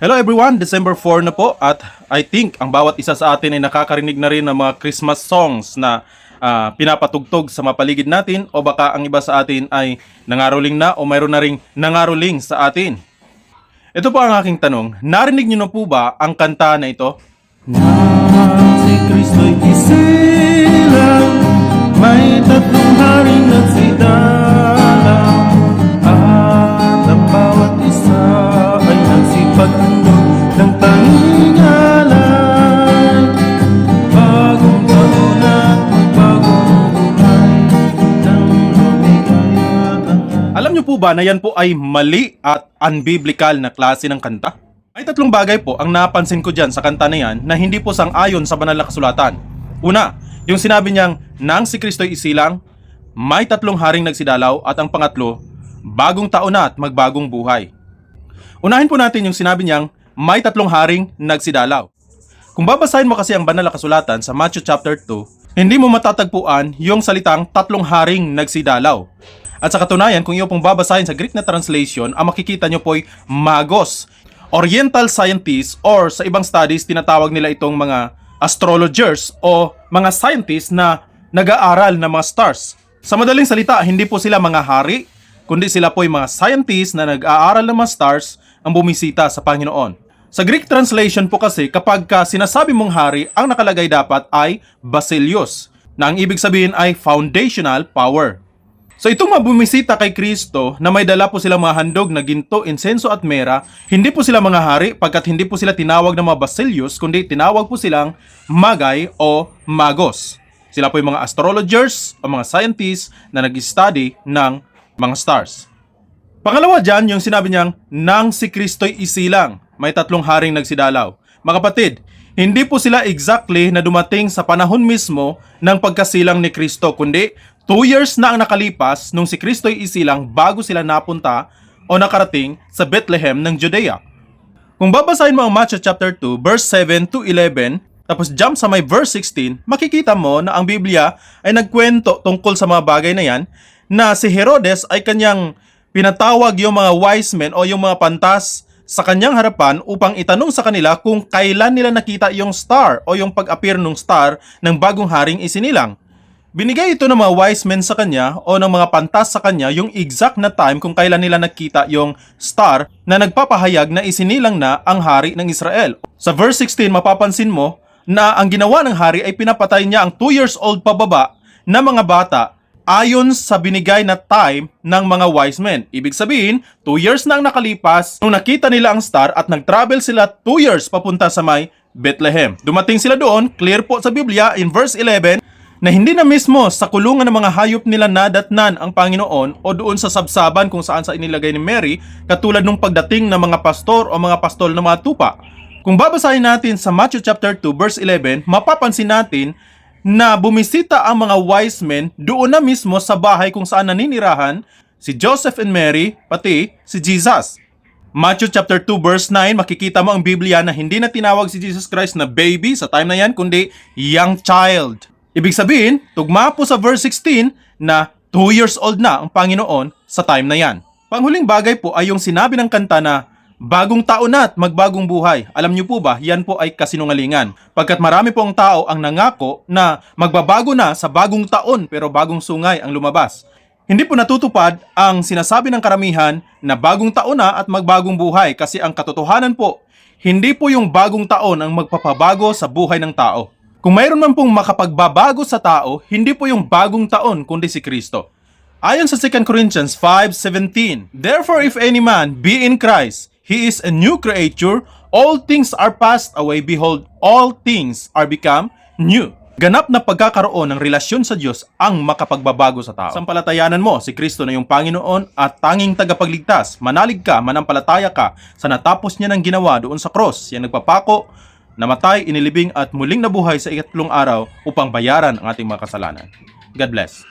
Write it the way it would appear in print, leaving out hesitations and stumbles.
Hello everyone, December 4 na po at I think ang bawat isa sa atin ay nakakarinig na rin ng mga Christmas songs na pinapatugtog sa mapaligid natin o baka ang iba sa atin ay nangaroling na o mayroon na ring nangaroling sa atin. Ito po ang aking tanong, narinig niyo na po ba ang kanta na ito? Si Kristo'y isilang, may tatlong haring nagsidalang, at ang bawat isa ay nagsipag-handog ng tanging alay. Bagong taon at magbagong buhay ng lumigaya ang... Alam niyo po ba na yan po ay mali at unbiblical na klase ng kanta? May tatlong bagay po ang napansin ko dyan sa kanta na yan na hindi po sang-ayon sa banal na kasulatan. Una, yung sinabi niyang nang si Kristo'y isilang, may tatlong haring nagsidalaw at ang pangatlo, bagong taon na at magbagong buhay. Unahin po natin yung sinabi niyang may tatlong haring nagsidalaw. Kung babasahin mo kasi ang banal na kasulatan sa Matthew chapter 2, hindi mo matatagpuan yung salitang tatlong haring nagsidalaw. At sa katunayan, kung iyo pong babasahin sa Greek na translation, ang makikita nyo po ay magos. Oriental scientists or sa ibang studies, tinatawag nila itong mga astrologers o mga scientists na nag-aaral ng mga stars. Sa madaling salita, hindi po sila mga hari, kundi sila po ay mga scientists na nag-aaral ng mga stars ang bumisita sa Panginoon. Sa Greek translation po kasi, kapag sinasabi mong hari, ang nakalagay dapat ay basileus, na ang ibig sabihin ay foundational power. So itong mga bumisita kay Kristo na may dala po silang mga handog na ginto, insenso at mera, hindi po sila mga hari pagkat hindi po sila tinawag ng mga basileus, kundi tinawag po silang magay o magos. Sila po yung mga astrologers o mga scientists na nag-study ng mga stars. Pangalawa dyan, yung sinabi niyang, nang si Kristo'y isilang, may tatlong haring nagsidalaw. Mga kapatid, hindi po sila exactly na dumating sa panahon mismo ng pagkasilang ni Kristo, kundi 2 years na ang nakalipas nung si Kristo'y isilang bago sila napunta o nakarating sa Bethlehem ng Judea. Kung babasahin mo ang Matthew chapter 2, verse 7 to 11, tapos jump sa may verse 16, makikita mo na ang Biblia ay nagkwento tungkol sa mga bagay na yan, na si Herodes ay kanyang pinatawag yung mga wise men o yung mga pantas sa kanyang harapan upang itanong sa kanila kung kailan nila nakita yung star o yung pag-appear ng star ng bagong haring isinilang. Binigay ito ng mga wise men sa kanya o ng mga pantas sa kanya yung exact na time kung kailan nila nakita yung star na nagpapahayag na isinilang na ang hari ng Israel. Sa verse 16, mapapansin mo na ang ginawa ng hari ay pinapatay niya ang 2 years old pababa na mga bata ayon sa binigay na time ng mga wise men. Ibig sabihin, 2 years na ang nakalipas nung nakita nila ang star at nag-travel sila 2 years papunta sa may Bethlehem. Dumating sila doon, clear po sa Biblia in verse 11, na hindi na mismo sa kulungan ng mga hayop nila nadatnan ang Panginoon o doon sa sabsaban kung saan sa inilagay ni Mary, katulad nung pagdating ng mga pastor o mga pastol ng mga tupa. Kung babasahin natin sa Matthew chapter 2 verse 11, mapapansin natin na bumisita ang mga wise men doon na mismo sa bahay kung saan naninirahan si Joseph and Mary, pati si Jesus. Matthew chapter 2 verse 9, makikita mo ang Biblia na hindi na tinawag si Jesus Christ na baby sa time na yan, kundi young child. Ibig sabihin, tugma po sa verse 16 na 2 years old na ang Panginoon sa time na yan. Panghuling bagay po ay yung sinabi ng kanta na bagong taon na at magbagong buhay. Alam niyo po ba, yan po ay kasinungalingan. Pagkat marami po ang tao ang nangako na magbabago na sa bagong taon pero bagong sungay ang lumabas. Hindi po natutupad ang sinasabi ng karamihan na bagong taon na at magbagong buhay kasi ang katotohanan po, hindi po yung bagong taon ang magpapabago sa buhay ng tao. Kung mayroon man pong makapagbabago sa tao, hindi po yung bagong taon kundi si Kristo. Ayon sa 2 Corinthians 5:17, therefore if any man be in Christ, he is a new creature, all things are passed away, behold, all things are become new. Ganap na pagkakaroon ng relasyon sa Diyos ang makapagbabago sa tao. Sampalatayanan mo, si Kristo na yung Panginoon at tanging tagapagligtas. Manalig ka, manampalataya ka sa natapos niya ng ginawa doon sa cross. Yan nagpapako, namatay, inilibing at muling nabuhay sa ikatlong araw upang bayaran ang ating mga kasalanan. God bless.